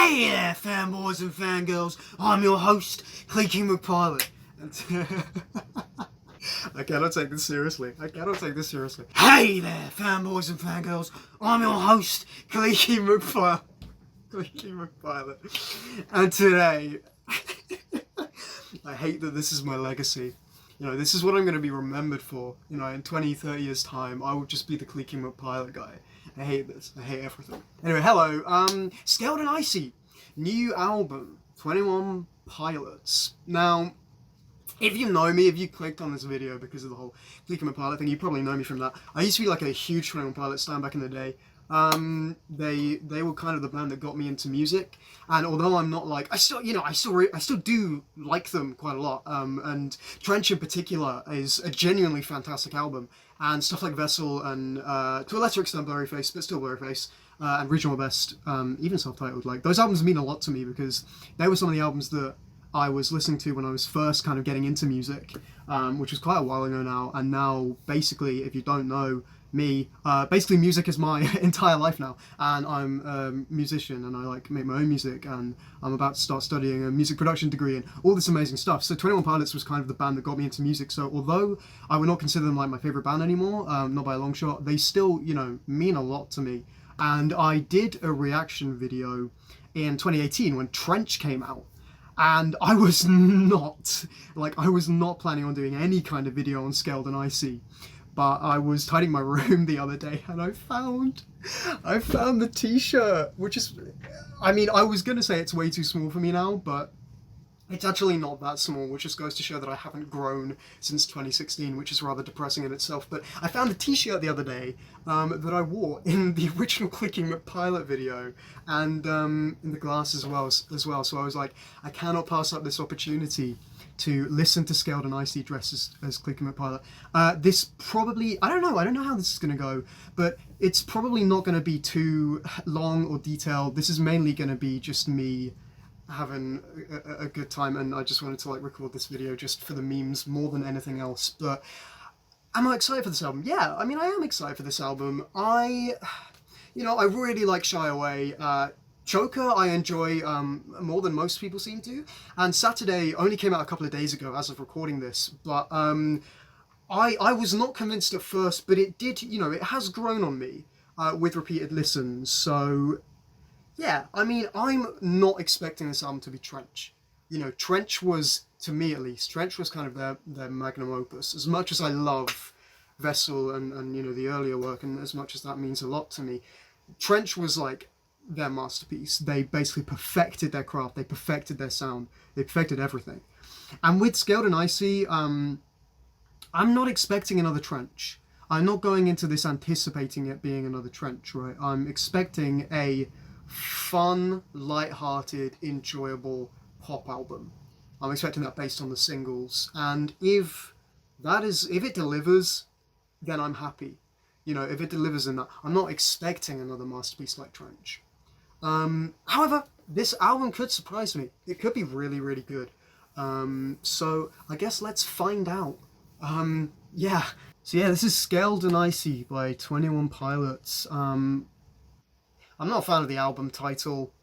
Hey there, fanboys and fangirls. I'm your host, Cleaky McPilot. I cannot take this seriously. Hey there, fanboys and fangirls. I'm your host, Cleaky McPilot. And today, I hate that this is my legacy. You know, this is what I'm going to be remembered for. You know, in 20, 30 years' time, I will just be the Cleaky McPilot guy. I hate this. I hate everything. Anyway, hello. Scaled and Icy. New album. 21 Pilots. Now, if you know me, if you clicked on this video because of the whole Cleaky McPilot thing, you probably know me from that. I used to be like a huge 21 Pilots fan back in the day. They were kind of the band that got me into music, and although I'm not like, I still do like them quite a lot, and Trench in particular is a genuinely fantastic album, and stuff like Vessel and to a lesser extent Blurryface, but still Blurryface, and Regional Best, even self-titled, like those albums mean a lot to me because they were some of the albums that I was listening to when I was first kind of getting into music, which was quite a while ago now, and now basically, if you don't know me, basically music is my entire life now, and I'm a musician and I like make my own music, and I'm about to start studying a music production degree and all this amazing stuff. So 21 Pilots was kind of the band that got me into music, so although I would not consider them like my favourite band anymore, not by a long shot, they still, you know, mean a lot to me. And I did a reaction video in 2018 when Trench came out, and I was not planning on doing any kind of video on Scaled and Icy. But I was tidying my room the other day and I found the t-shirt, which is, I mean, I was going to say it's way too small for me now, but it's actually not that small, which just goes to show that I haven't grown since 2016, which is rather depressing in itself. But I found a t-shirt the other day that I wore in the original Cleaky McPilot video, and in the glass as well. So I was like, I cannot pass up this opportunity to listen to Scaled and Icy dressed as Cleaky McPilot. This probably, I don't know how this is going to go, but it's probably not going to be too long or detailed. This is mainly going to be just me having a good time, and I just wanted to like record this video just for the memes more than anything else. But am I excited for this album? Yeah, I mean, I am excited for this album. I really like Shy Away. Joker I enjoy more than most people seem to, and Saturday only came out a couple of days ago as of recording this, but I was not convinced at first, but it did, you know, it has grown on me with repeated listens. So yeah, I mean, I'm not expecting this album to be Trench. You know, Trench was, to me at least, Trench was kind of their magnum opus. As much as I love Vessel and you know, the earlier work, and as much as that means a lot to me, Trench was like their masterpiece. They basically perfected their craft, they perfected their sound, they perfected everything. And with Scaled and Icy, I'm not expecting another Trench. I'm not going into this anticipating it being another Trench, right? I'm expecting a fun, light-hearted, enjoyable pop album. I'm expecting that based on the singles, and if it delivers, then I'm happy. You know, if it delivers in that, I'm not expecting another masterpiece like Trench. However, this album could surprise me. It could be really, really good. So I guess let's find out. Yeah. So yeah, this is Scaled and Icy by 21 Pilots. I'm not a fan of the album title,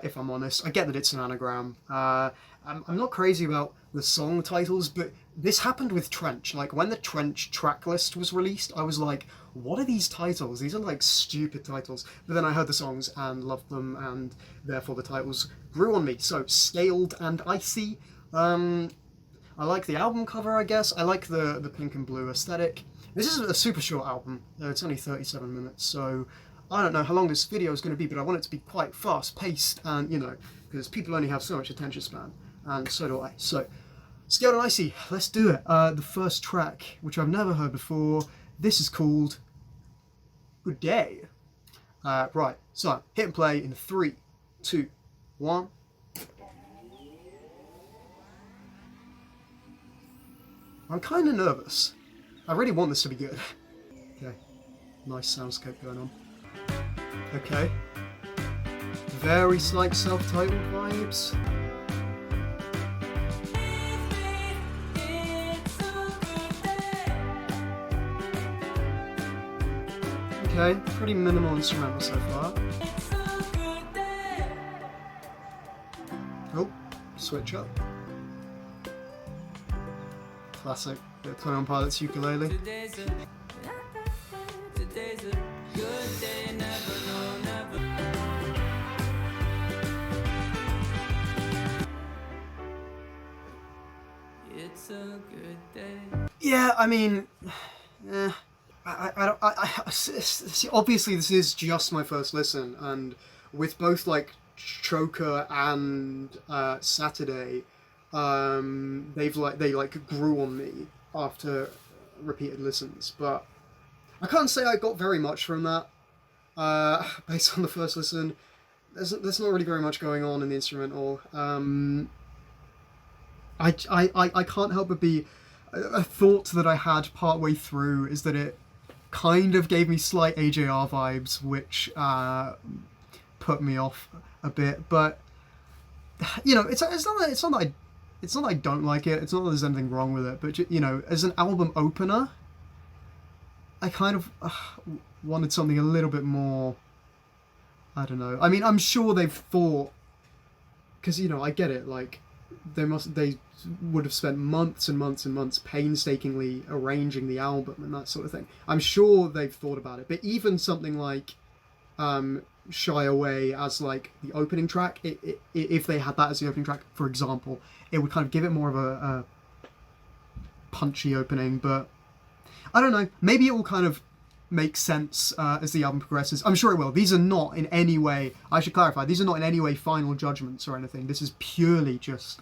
if I'm honest. I get that it's an anagram. I'm not crazy about the song titles, but this happened with Trench. Like, when the Trench track list was released, I was like, what are these titles? These are like stupid titles. But then I heard the songs and loved them, and therefore the titles grew on me. So, Scaled and Icy. I like the album cover, I guess. I like the pink and blue aesthetic. This is a super short album. It's only 37 minutes, so I don't know how long this video is going to be, but I want it to be quite fast-paced, and, you know, because people only have so much attention span, and so do I. So, Scaled and Icy, let's do it. The first track, which I've never heard before, this is called Good Day. Right, so, hit and play in 3, 2, 1. I'm kind of nervous. I really want this to be good. Okay, nice soundscape going on. Okay, very slight self-titled vibes. Okay, pretty minimal instrumental so far. Oh, switch up. Classic. 21 Pilots ukulele. Today's a good day, never know, never. It's a good day. Yeah, I mean, I don't. See, obviously, this is just my first listen, and with both like Choker and Saturday, they grew on me after repeated listens. But I can't say I got very much from that. Based on the first listen, there's not really very much going on in the instrumental. I can't help but be a thought that I had partway through is that it kind of gave me slight AJR vibes, which put me off a bit. But you know, it's not that I don't like it. It's not that there's anything wrong with it. But you know, as an album opener, I kind of wanted something a little bit more. I don't know. I mean, I'm sure they've thought, because you know, I get it. Like, they would have spent months and months and months painstakingly arranging the album and that sort of thing. I'm sure they've thought about it. But even something like Shy Away as like the opening track, if they had that as the opening track, for example, it would kind of give it more of a punchy opening. But I don't know. Maybe it will kind of make sense as the album progresses. I'm sure it will. These are not in any way, I should clarify, these are not in any way final judgments or anything. This is purely just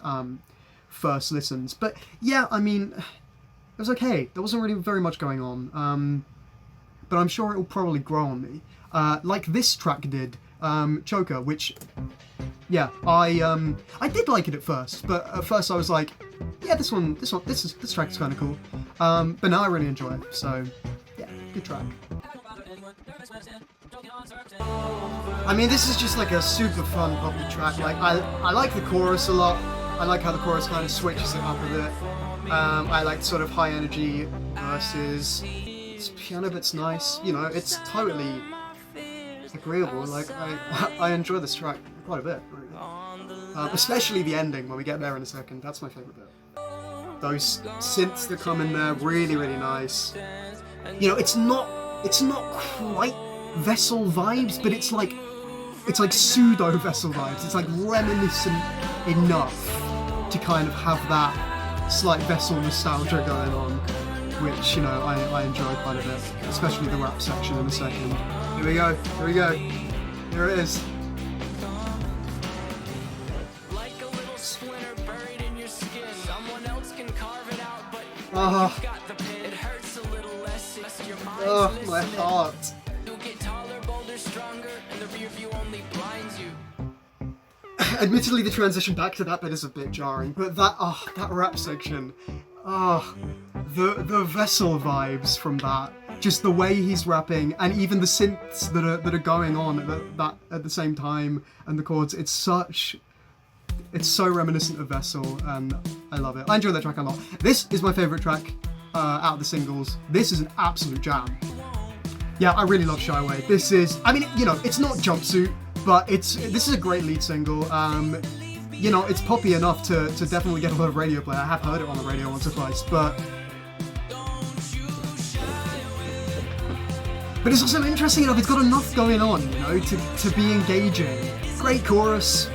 first listens. But yeah, I mean, it was okay. There wasn't really very much going on. But I'm sure it will probably grow on me. Like this track did, Choker, which, yeah, I did like it at first. But at first I was like, yeah, this track is kind of cool. But now I really enjoy it. So yeah, good track. I mean, this is just like a super fun poppy track. Like I like the chorus a lot. I like how the chorus kind of switches it up a bit. I like sort of high energy verses. This piano bit's nice. You know, it's totally agreeable. Like I enjoy this track quite a bit. Really. Especially the ending when we get there in a second. That's my favorite bit. Those synths that come in there, really, really nice. You know, it's not quite Vessel vibes, but it's like pseudo Vessel vibes. It's like reminiscent enough to kind of have that slight Vessel nostalgia going on, which, you know, I enjoy quite a bit, especially the rap section in a second. Here we go. Here it is. Oh, my heart. Admittedly, the transition back to that bit is a bit jarring, but that rap section, the Vessel vibes from that, just the way he's rapping, and even the synths that are going on at the same time, and the chords, it's so reminiscent of Vessel, and I love it. I enjoy that track a lot. This is my favourite track out of the singles. This is an absolute jam. Yeah, I really love Shy Away. This is, I mean, you know, it's not Jumpsuit, but this is a great lead single. You know, it's poppy enough to definitely get a lot of radio play. I have heard it on the radio once or twice, but it's also interesting enough. It's got enough going on, you know, to be engaging. Great chorus.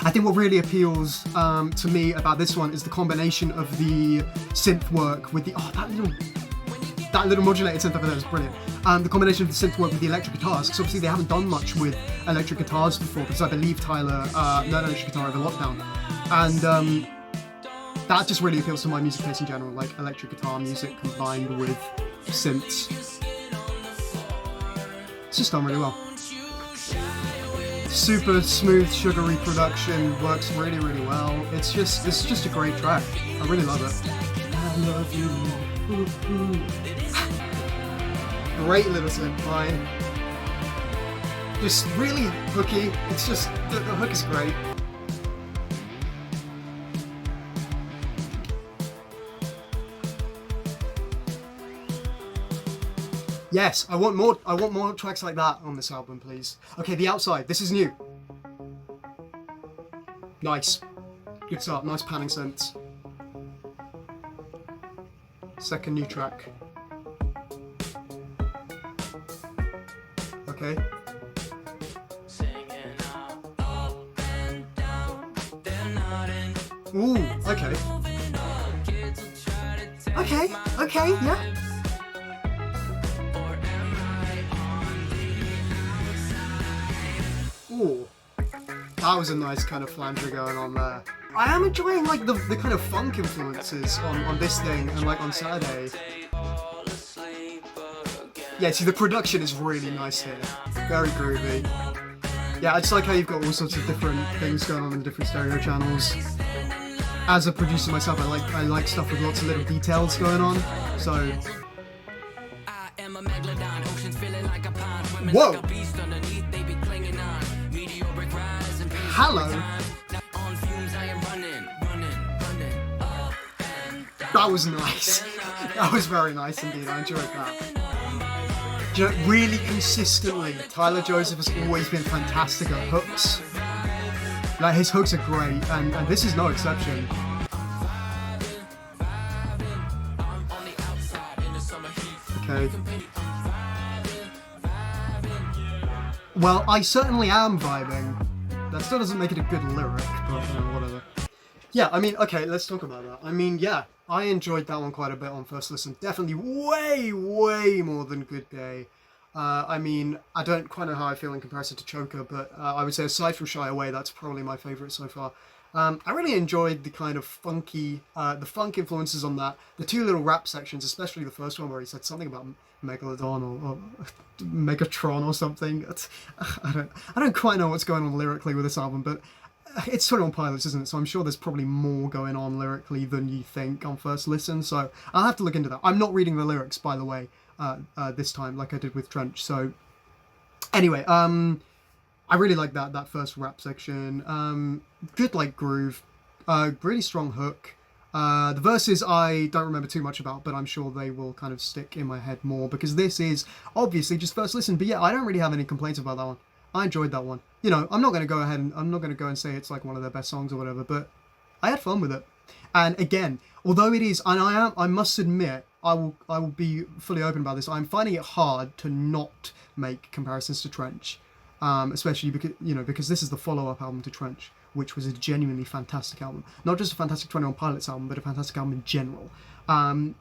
I think what really appeals to me about this one is the combination of the synth work with the that little modulated synth over there is brilliant. The combination of the synth work with the electric guitars, because obviously they haven't done much with electric guitars before, because I believe Tyler learned electric guitar over lockdown, and that just really appeals to my music taste in general, like electric guitar music combined with synths. It's just done really well. Super smooth, sugary production, works really, really well. It's just a great track. I really love it. I love you. Ooh, ooh. Great little synth line. Just really hooky. It's just, the hook is great. Yes, I want more tracks like that on this album, please. Okay, The Outside. This is new. Nice. Good start. Nice panning sense. Second new track. Okay. Ooh, okay. Okay, yeah. Ooh. That was a nice kind of flanger going on there. I am enjoying like the kind of funk influences on this thing and like on Saturday. Yeah, see the production is really nice here. Very groovy. Yeah, I just like how you've got all sorts of different things going on in different stereo channels. As a producer myself, I like stuff with lots of little details going on. So whoa! Hello! That was nice. That was very nice indeed. I enjoyed that. Do you know, really consistently, Tyler Joseph has always been fantastic at hooks. Like, his hooks are great, and this is no exception. Okay. Well, I certainly am vibing. That still doesn't make it a good lyric, but whatever. Yeah, I mean, okay, let's talk about that. I mean, yeah, I enjoyed that one quite a bit on first listen. Definitely way more than Good Day. I mean, I don't quite know how I feel in comparison to Choker, but I would say aside from Shy Away, that's probably my favourite so far. I really enjoyed the kind of funky, the funk influences on that. The two little rap sections, especially the first one where he said something about Megalodon or Megatron or something. I don't quite know what's going on lyrically with this album, but it's 21 Pilots, isn't it? So I'm sure there's probably more going on lyrically than you think on first listen. So I'll have to look into that. I'm not reading the lyrics, by the way, this time, like I did with Trench. So anyway, I really like that first rap section. Good like groove, really strong hook. The verses I don't remember too much about, but I'm sure they will kind of stick in my head more because this is obviously just first listen. But yeah, I don't really have any complaints about that one. I enjoyed that one. You know, I'm not going to go and say it's like one of their best songs or whatever, but I had fun with it. And again, although it is, and I must admit, I will be fully open about this. I'm finding it hard to not make comparisons to Trench, especially because this is the follow-up album to Trench, which was a genuinely fantastic album. Not just a fantastic 21 Pilots album, but a fantastic album in general. And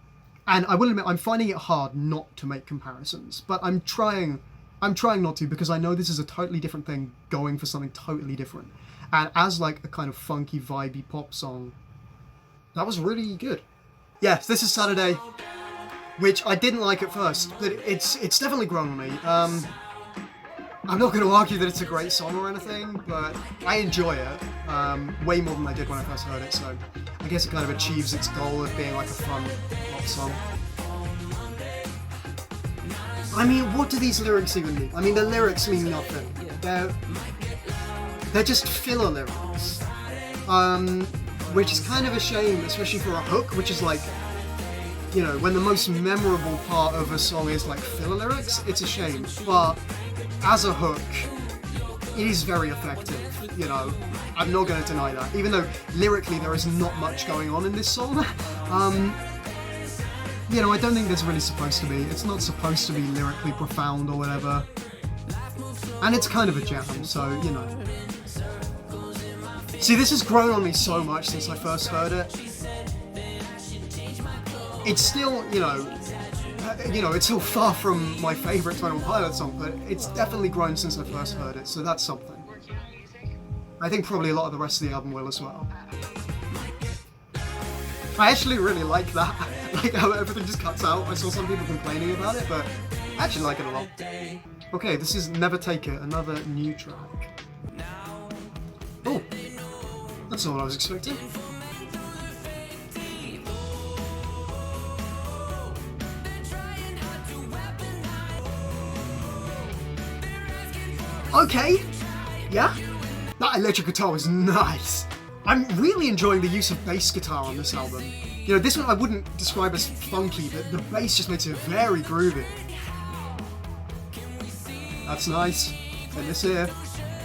I will admit, I'm finding it hard not to make comparisons, but I'm trying not to because I know this is a totally different thing going for something totally different. And as like a kind of funky, vibey pop song, that was really good. Yes, this is Saturday, which I didn't like at first, but it's definitely grown on me. I'm not going to argue that it's a great song or anything, but I enjoy it way more than I did when I first heard it, so I guess it kind of achieves its goal of being like a fun pop song. I mean, what do these lyrics even mean? I mean, the lyrics mean nothing. They're just filler lyrics. Which is kind of a shame, especially for a hook, which is like, you know, when the most memorable part of a song is like filler lyrics, it's a shame. But as a hook, it is very effective, you know. I'm not going to deny that. Even though lyrically there is not much going on in this song. You know, I don't think there's really supposed to be. It's not supposed to be lyrically profound or whatever. And it's kind of a jam, so, you know. See, this has grown on me so much since I first heard it. It's still, you know, it's still far from my favourite 21 Pilots song, but it's definitely grown since I first heard it, so that's something. I think probably a lot of the rest of the album will as well. I actually really like that, like how everything just cuts out. I saw some people complaining about it, but I actually like it a lot. Okay, this is Never Take It, another new track. Oh, that's not what I was expecting. Okay, yeah, that electric guitar was nice. I'm really enjoying the use of bass guitar on this album. You know, this one I wouldn't describe as funky, but the bass just makes it very groovy. That's nice. And this here,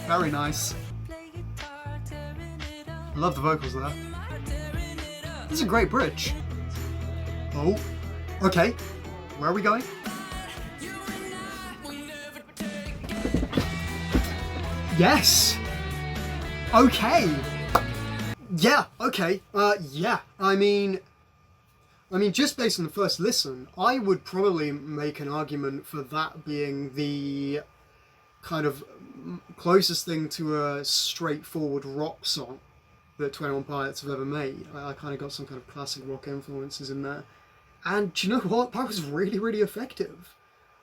very nice. I love the vocals there. This is a great bridge. Oh, okay. Where are we going? Yes! Okay! Yeah, okay. Yeah. I mean, just based on the first listen, I would probably make an argument for that being the kind of closest thing to a straightforward rock song that 21 Pilots have ever made. I kind of got some kind of classic rock influences in there. And do you know what? That was really, really effective.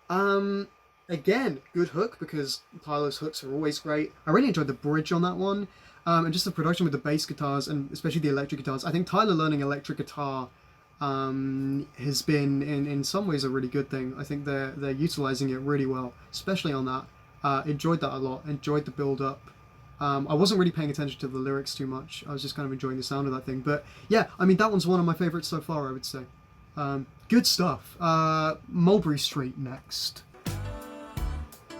Again, good hook, because Tyler's hooks are always great. I really enjoyed the bridge on that one. And just the production with the bass guitars, and especially the electric guitars. I think Tyler learning electric guitar has been, in some ways, a really good thing. I think they're utilising it really well, especially on that. Enjoyed that a lot. Enjoyed the build-up. I wasn't really paying attention to the lyrics too much. I was just kind of enjoying the sound of that thing. But yeah, I mean, that one's one of my favourites so far, I would say. Good stuff. Mulberry Street next.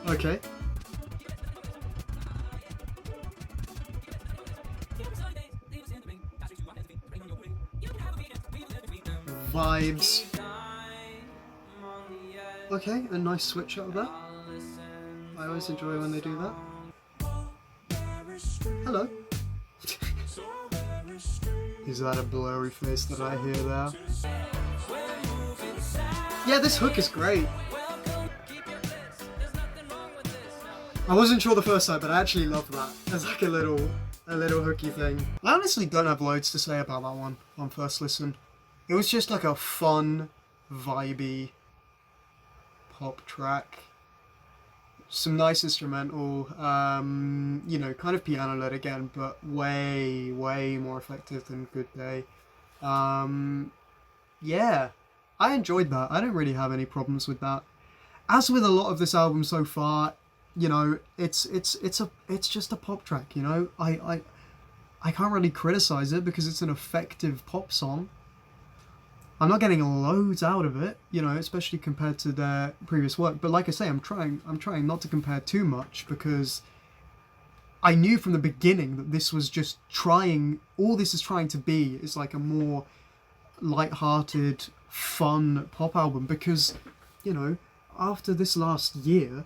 Okay. Vibes. Okay, a nice switch out of that. I always enjoy when they do that. Hello. Is that a blurry face that I hear there? Yeah, this hook is great. I wasn't sure the first time, but I actually love that. There's like a little hooky thing. I honestly don't have loads to say about that one on first listen. It was just like a fun, vibey pop track. Some nice instrumental, you know, kind of piano led again, but way, way more effective than Good Day. Yeah, I enjoyed that. I don't really have any problems with that. As with a lot of this album so far, you know, it's just a pop track, you know. I can't really criticize it because it's an effective pop song. I'm not getting loads out of it, you know, especially compared to their previous work. But like I say, I'm trying not to compare too much, because I knew from the beginning that this was just trying. All this is trying to be is like a more light-hearted, fun pop album. Because, you know, after this last year,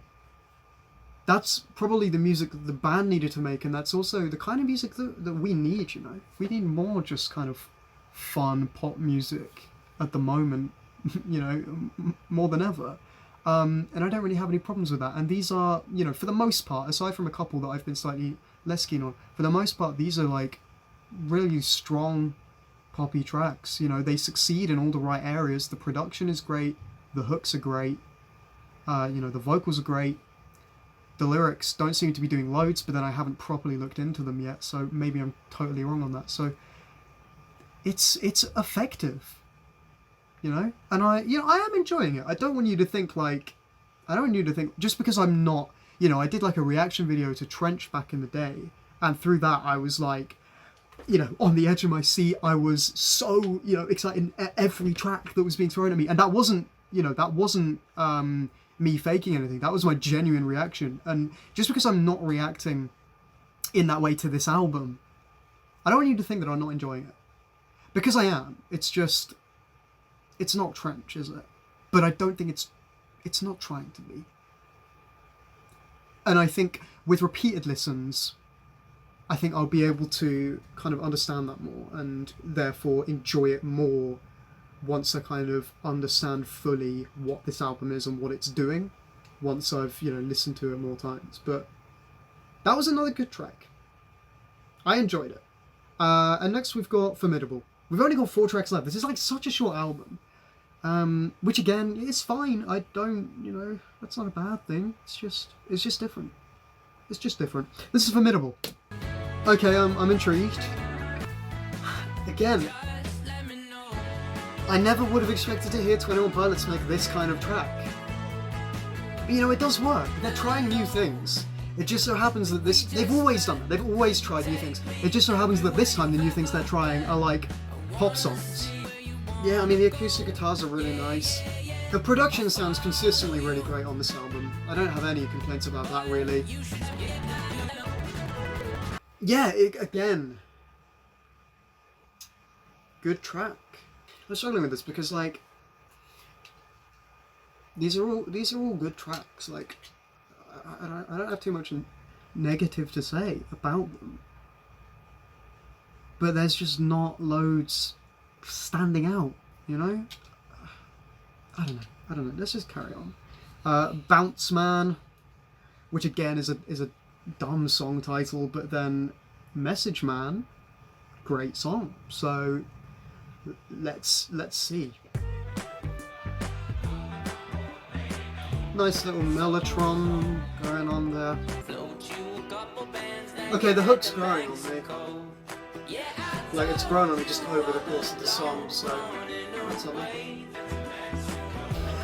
that's probably the music that the band needed to make, and that's also the kind of music that we need, you know. We need more just kind of fun pop music at the moment, you know, more than ever. And I don't really have any problems with that. And these are, you know, for the most part, aside from a couple that I've been slightly less keen on, for the most part, these are like really strong poppy tracks. You know, they succeed in all the right areas. The production is great. The hooks are great. You know, the vocals are great. The lyrics don't seem to be doing loads, but then I haven't properly looked into them yet, so maybe I'm totally wrong on that. So it's effective, you know, and I am enjoying it. I don't want you to think just because I'm not, you know, I did like a reaction video to Trench back in the day, and through that I was like, you know, on the edge of my seat. I was so, you know, excited at every track that was being thrown at me, and that wasn't me faking anything. That was my genuine reaction. And just because I'm not reacting in that way to this album, I don't want you to think that I'm not enjoying it, because I am. It's just, it's not Trench, is it? But I don't think it's not trying to be. And I think with repeated listens, I think I'll be able to kind of understand that more, and therefore enjoy it more once I kind of understand fully what this album is and what it's doing, once I've, you know, listened to it more times. But that was another good track. I enjoyed it. And next we've got Formidable. We've only got 4 tracks left. This is like such a short album, which again is fine. I don't, you know, that's not a bad thing. It's just different. It's just different. This is Formidable. Okay, I'm intrigued. Again, I never would have expected to hear 21 Pilots make this kind of track. But, you know, it does work. They're trying new things. It just so happens that they've always done that. They've always tried new things. It just so happens that this time the new things they're trying are like pop songs. Yeah, I mean, the acoustic guitars are really nice. The production sounds consistently really great on this album. I don't have any complaints about that, really. Yeah, again, good track. I'm struggling with this because, like, these are all good tracks. Like, I don't have too much negative to say about them, but there's just not loads standing out, you know? I don't know. Let's just carry on. Bounce Man, which again is a dumb song title, but then Message Man, great song. So let's see. Nice little mellotron going on there. Okay, the hook's growing on me. Like, it's grown on me just over the course of the song, so that's something.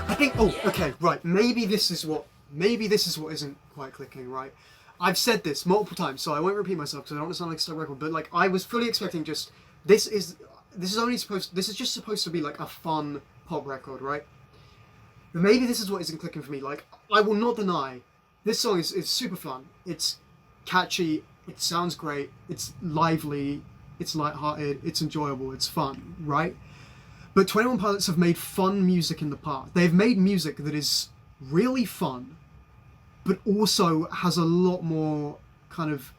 I think, oh, okay, right, maybe this is what isn't quite clicking, right? I've said this multiple times, so I won't repeat myself because I don't want to sound like a stuck record, but like, I was fully expecting just, this is just supposed to be like a fun pop record, right? But maybe this is what isn't clicking for me. Like, I will not deny, this song is super fun. It's catchy, it sounds great, it's lively, it's lighthearted, it's enjoyable, it's fun, right? But 21 Pilots have made fun music in the past. They've made music that is really fun, but also has a lot more kind of,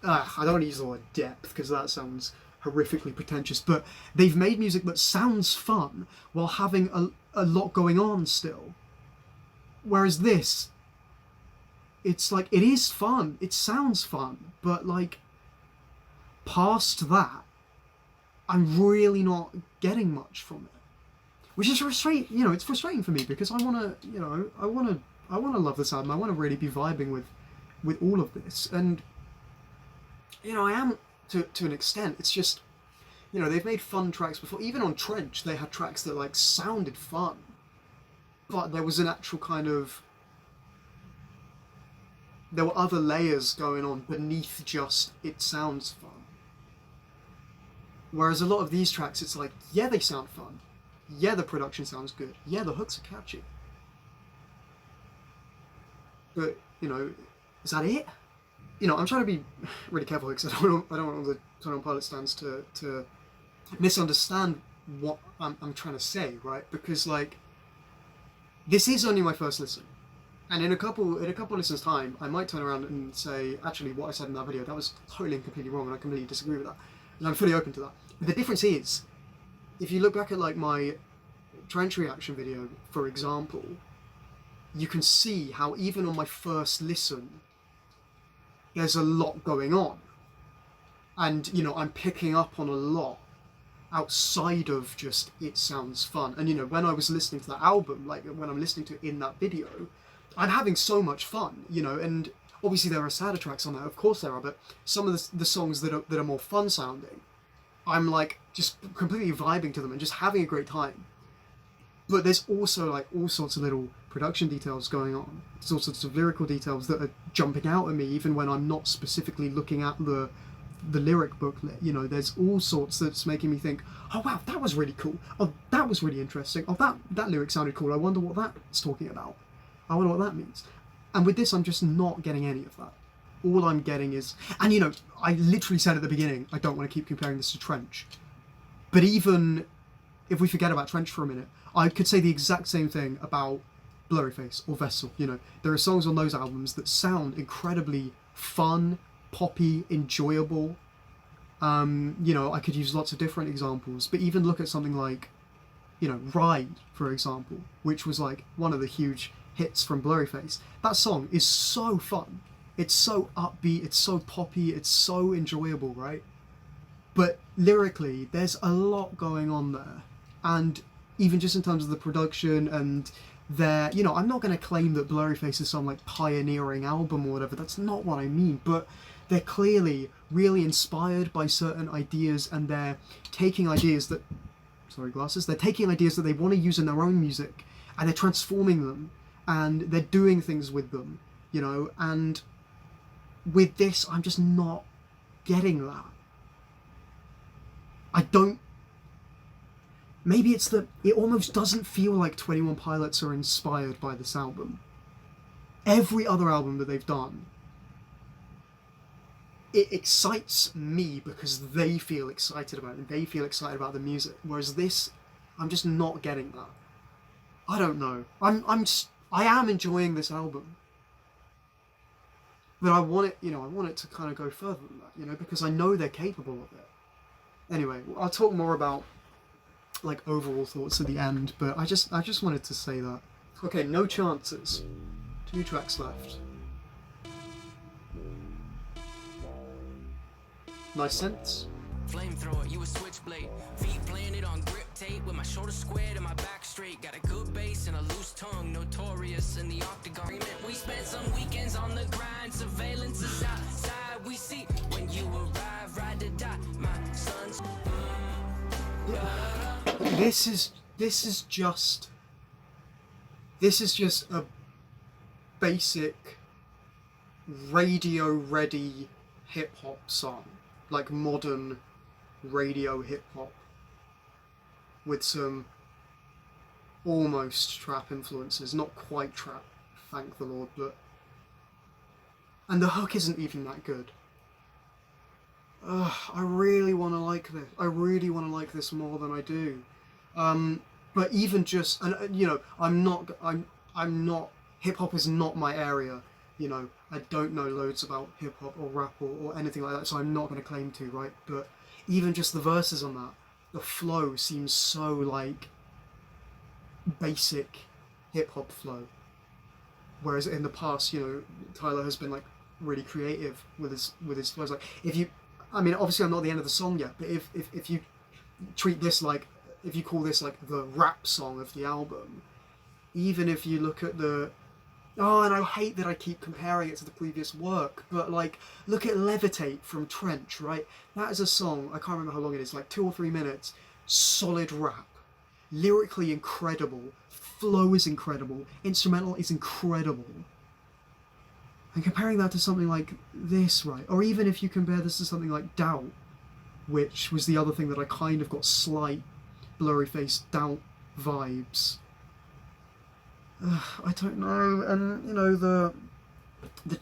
I don't want to use the word depth because that sounds horrifically pretentious, but they've made music that sounds fun while having a lot going on still. Whereas this, it's like, it is fun, it sounds fun, but like, past that, I'm really not getting much from it, which is frustrating. You know, it's frustrating for me because I want to love this album. I want to really be vibing with all of this, and you know, I am to an extent. It's just, you know, they've made fun tracks before. Even on Trench, they had tracks that like sounded fun, but there was an actual kind of, there were other layers going on beneath just it sounds fun. Whereas a lot of these tracks, it's like, yeah, they sound fun. Yeah, the production sounds good. Yeah, the hooks are catchy. But, you know, is that it? You know, I'm trying to be really careful because I don't want all the 21 Pilots fans to misunderstand what I'm trying to say, right? Because, like, this is only my first listen. And in a couple listens time, I might turn around and say, actually, what I said in that video, that was totally and completely wrong, and I completely disagree with that. And I'm fully open to that. But the difference is, if you look back at like my Trench reaction video, for example, you can see how even on my first listen, there's a lot going on. And, you know, I'm picking up on a lot outside of just it sounds fun. And, you know, when I was listening to that album, like when I'm listening to it in that video, I'm having so much fun, you know, and obviously there are sadder tracks on there, of course there are, but some of the songs that are more fun sounding, I'm like just completely vibing to them and just having a great time. But there's also like all sorts of little production details going on. There's all sorts of lyrical details that are jumping out at me even when I'm not specifically looking at the lyric booklet. You know, there's all sorts that's making me think, oh wow, that was really cool. Oh, that was really interesting. Oh, that lyric sounded cool. I wonder what that's talking about. I wonder what that means. And with this, I'm just not getting any of that. All I'm getting is, and you know, I literally said at the beginning, I don't want to keep comparing this to Trench. But even if we forget about Trench for a minute, I could say the exact same thing about Blurryface or Vessel. You know, there are songs on those albums that sound incredibly fun, poppy, enjoyable. You know, I could use lots of different examples, but even look at something like, you know, Ride, for example, which was like one of the huge hits from Blurryface. That song is so fun. It's so upbeat, it's so poppy, it's so enjoyable, right? But lyrically, there's a lot going on there. And even just in terms of the production and their, you know, I'm not going to claim that Blurryface is some like pioneering album or whatever, that's not what I mean, but they're clearly really inspired by certain ideas, and they're taking ideas that, sorry glasses, they're taking ideas that they want to use in their own music, and they're transforming them, and they're doing things with them, you know, and with this, I'm just not getting that. maybe it's that it almost doesn't feel like 21 Pilots are inspired by this album. Every other album that they've done, it excites me because they feel excited about it, and they feel excited about the music. Whereas this, I'm just not getting that. I don't know. I am enjoying this album, but I want it, I want it to kind of go further than that, because I know they're capable of it. Anyway, I'll talk more about like overall thoughts at the end, but I just wanted to say that. Okay, No Chances. 2 tracks left. Nice synths. Flamethrower, you a switchblade. Feet planted on grip tape with my shoulders squared and my back straight. Got a good bass and a loose tongue, notorious in the octagon. We spent some weekends on the grind, surveillance is outside. We see when you arrive, ride or die. My son's. This is just a basic radio ready hip hop song, like modern radio hip hop with some almost trap influences, not quite trap, thank the Lord, and the hook isn't even that good. I really want to like this. I really want to like this more than I do. But even just, and I'm not. Hip hop is not my area. I don't know loads about hip hop or rap or anything like that, so I'm not going to claim to, right? But even just the verses on that, the flow seems so like basic hip hop flow. Whereas in the past, Tyler has been like really creative with his flows. Like obviously I'm not at the end of the song yet, but if you treat this like, if you call this like the rap song of the album, even if you look at and I hate that I keep comparing it to the previous work, but like, look at Levitate from Trench, right? That is a song, I can't remember how long it is, like 2 or 3 minutes, solid rap, lyrically incredible, flow is incredible, instrumental is incredible. And comparing that to something like this, right? Or even if you compare this to something like Doubt, which was the other thing that I kind of got slight blurry-faced Doubt vibes. I don't know, and the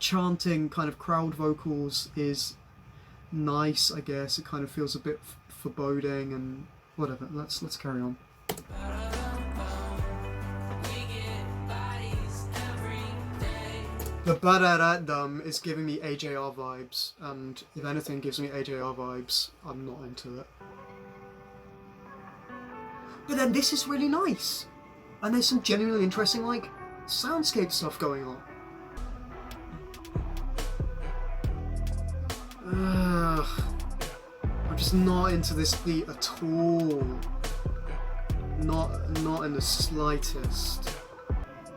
chanting kind of crowd vocals is nice, I guess. It kind of feels a bit foreboding and whatever. Let's carry on. The ba-da-da-dum is giving me AJR vibes, and if anything gives me AJR vibes, I'm not into it. But then this is really nice. And there's some genuinely interesting, like, soundscape stuff going on. I'm just not into this beat at all. Not in the slightest.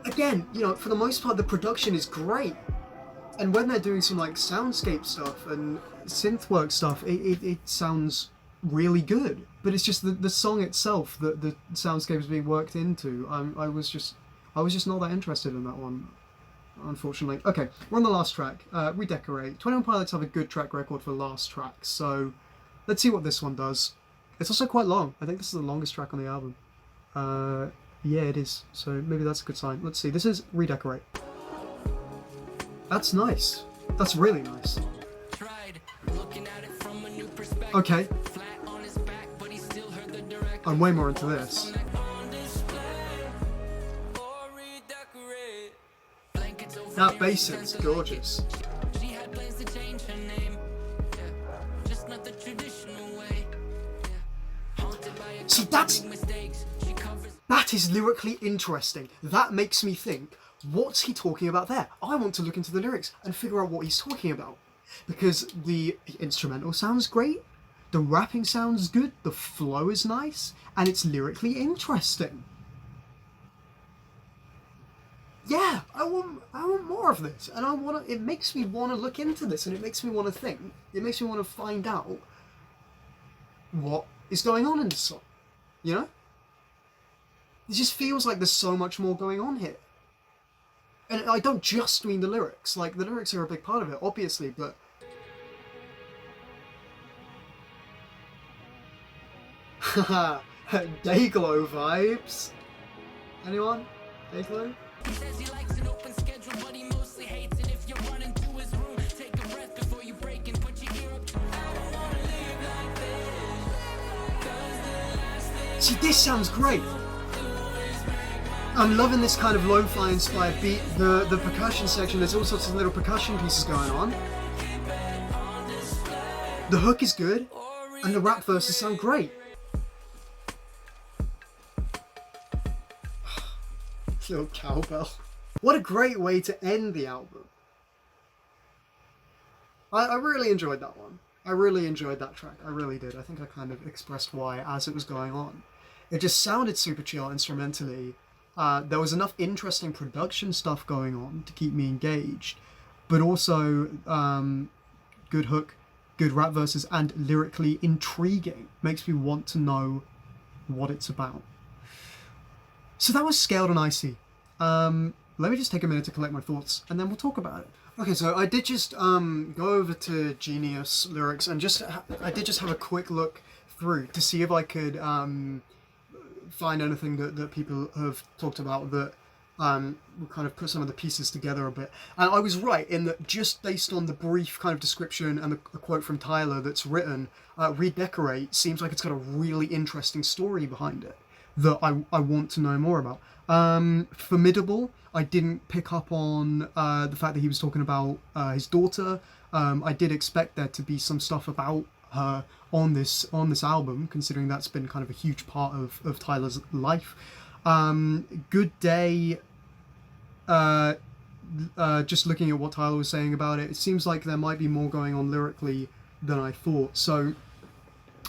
Again, for the most part, the production is great. And when they're doing some, like, soundscape stuff and synth work stuff, it sounds really good. But it's just the song itself that the soundscape is being worked into. I was just not that interested in that one, unfortunately. Okay, we're on the last track. Redecorate. 21 Pilots have a good track record for last tracks, so let's see what this one does. It's also quite long. I think this is the longest track on the album. Yeah, it is. So maybe that's a good sign. Let's see. This is Redecorate. That's nice. That's really nice. Okay. I'm way more into this. That bass is gorgeous. See, that is lyrically interesting. That makes me think, what's he talking about there? I want to look into the lyrics and figure out what he's talking about. Because the instrumental sounds great, the rapping sounds good, the flow is nice, and it's lyrically interesting. Yeah, I want more of this, and it makes me want to look into this, and it makes me want to think. It makes me want to find out what is going on in this song. It just feels like there's so much more going on here. And I don't just mean the lyrics. Like, the lyrics are a big part of it, obviously, but Dayglow vibes. Anyone? Dayglow? Says he likes an open schedule, but he mostly hates it if you run into his room. Take a breath before you break and put your ear up to. I don't wanna live like this. 'Cause the last thing See, this sounds great. I'm loving this kind of lo-fi inspired beat. The percussion section, there's all sorts of little percussion pieces going on. The hook is good, and the rap verses sound great. Little cowbell. What a great way to end the album. I really enjoyed that one. I really enjoyed that track. I really did. I think I kind of expressed why as it was going on. It just sounded super chill instrumentally. There was enough interesting production stuff going on to keep me engaged, but also good hook, good rap verses, and lyrically intriguing. Makes me want to know what it's about. So that was Scaled and Icy. Let me just take a minute to collect my thoughts, and then we'll talk about it. Okay, so I did just go over to Genius Lyrics, and I did just have a quick look through to see if I could find anything that people have talked about that will kind of put some of the pieces together a bit. And I was right in that just based on the brief kind of description and the quote from Tyler that's written, Redecorate seems like it's got a really interesting story behind it that I want to know more about. Formidable, I didn't pick up on the fact that he was talking about his daughter. I did expect there to be some stuff about her on this album, considering that's been kind of a huge part of Tyler's life. Good Day, just looking at what Tyler was saying about it, it seems like there might be more going on lyrically than I thought. So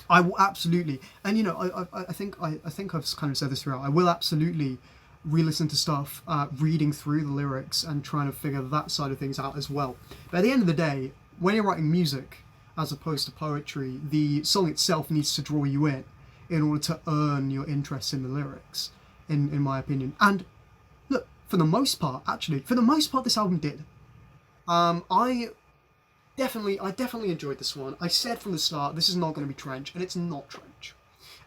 I will absolutely, and you know, I think I've kind of said this throughout, I will absolutely re-listen to stuff, reading through the lyrics and trying to figure that side of things out as well. But at the end of the day, when you're writing music as opposed to poetry, the song itself needs to draw you in order to earn your interest in the lyrics, in my opinion. And look, for the most part, this album did. I definitely enjoyed this one. I said from the start, this is not going to be Trench, and it's not Trench.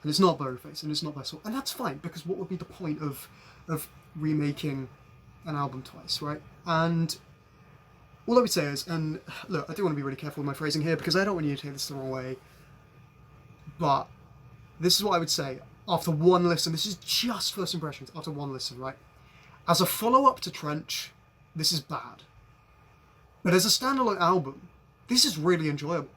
And it's not Buriedface, and it's not Vessel. And that's fine, because what would be the point of remaking an album twice, right? And all I would say is, and look, I do want to be really careful with my phrasing here, because I don't want you to take this the wrong way, but this is what I would say. After one listen, this is just first impressions, after one listen, right? As a follow-up to Trench, this is bad. But as a standalone album, this is really enjoyable.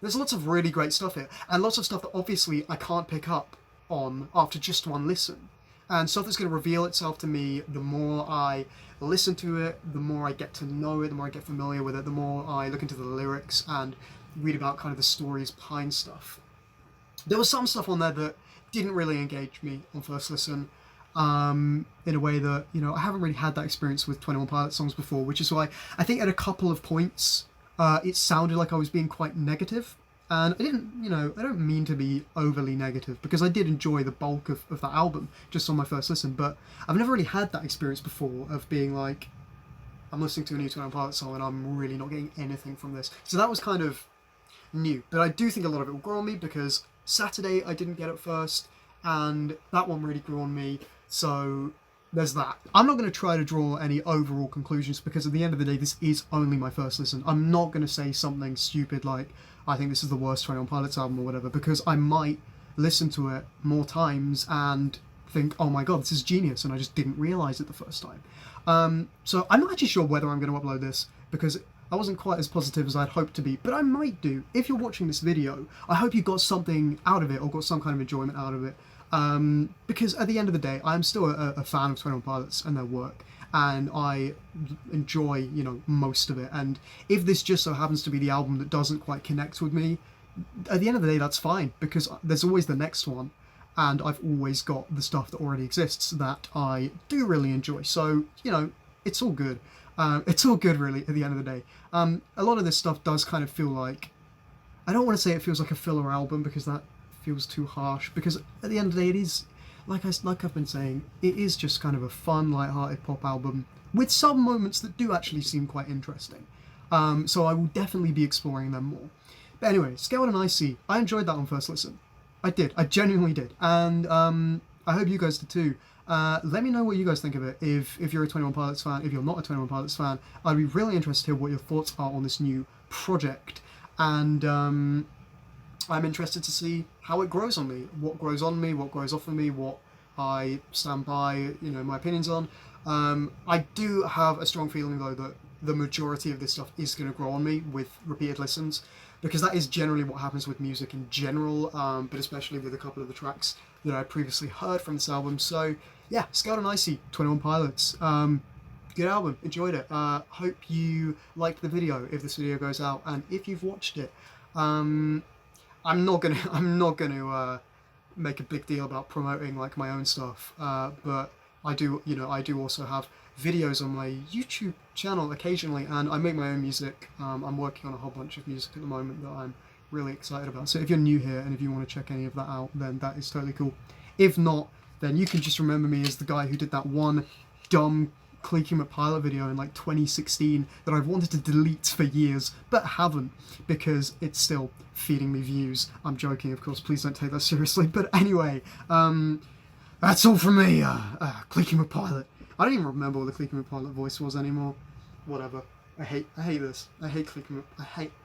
There's lots of really great stuff here, and lots of stuff that obviously I can't pick up on after just one listen. And stuff that's going to reveal itself to me the more I listen to it, the more I get to know it, the more I get familiar with it, the more I look into the lyrics and read about kind of the stories behind stuff. There was some stuff on there that didn't really engage me on first listen, in a way that, you know, I haven't really had that experience with 21 Pilots songs before, which is why I think at a couple of points it sounded like I was being quite negative. And I don't mean to be overly negative, because I did enjoy the bulk of that album just on my first listen, but I've never really had that experience before of being like, I'm listening to a new 21 Pilots song and I'm really not getting anything from this. So that was kind of new, but I do think a lot of it will grow on me, because Saturday I didn't get it first, and that one really grew on me, so there's that. I'm not going to try to draw any overall conclusions, because at the end of the day, this is only my first listen. I'm not going to say something stupid like, I think this is the worst 21 Pilots album or whatever, because I might listen to it more times and think, oh my god, this is genius, and I just didn't realise it the first time. So I'm not actually sure whether I'm going to upload this, because I wasn't quite as positive as I'd hoped to be, but I might do. If you're watching this video, I hope you got something out of it, or got some kind of enjoyment out of it. Because at the end of the day, I'm still a fan of 21 Pilots and their work, and I enjoy, you know, most of it. And if this just so happens to be the album that doesn't quite connect with me, at the end of the day, that's fine, because there's always the next one, and I've always got the stuff that already exists that I do really enjoy. So, you know, it's all good. It's all good, really, at the end of the day. A lot of this stuff does kind of feel like, I don't want to say it feels like a filler album, because that feels too harsh, because at the end of the day, it is, like I've been saying, it is just kind of a fun, light-hearted pop album with some moments that do actually seem quite interesting. So I will definitely be exploring them more. But anyway, Scaled and Icy, I enjoyed that on first listen. I did. I genuinely did. And I hope you guys did too. Let me know what you guys think of it. If you're a 21 Pilots fan, if you're not a 21 Pilots fan, I'd be really interested to hear what your thoughts are on this new project. And I'm interested to see how it grows on me. What grows on me, what grows off of me, what I stand by, you know, my opinions on. I do have a strong feeling though that the majority of this stuff is going to grow on me with repeated listens, because that is generally what happens with music in general, but especially with a couple of the tracks that I previously heard from this album. So yeah, Scout and Icy, 21 Pilots. Good album, enjoyed it. Hope you liked the video if this video goes out, and if you've watched it, I'm not gonna make a big deal about promoting like my own stuff, but I do also have videos on my YouTube channel occasionally, and I make my own music. I'm working on a whole bunch of music at the moment that I'm really excited about. So if you're new here and if you want to check any of that out, then that is totally cool. If not, then you can just remember me as the guy who did that one dumb Clicky McPilot video in like 2016 that I've wanted to delete for years but haven't, because it's still feeding me views. I'm joking, of course, please don't take that seriously. But anyway, that's all from me. Clicky McPilot. I don't even remember what the Clicky McPilot voice was anymore. Whatever. I hate this. I hate Clicky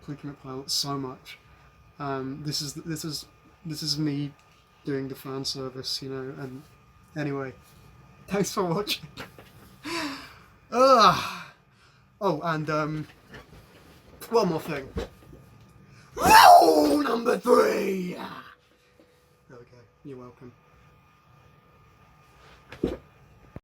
McPilot so much. This is me doing the fan service, you know. And anyway, thanks for watching. Oh, and one more thing. Rule number 3. There we go. You're welcome.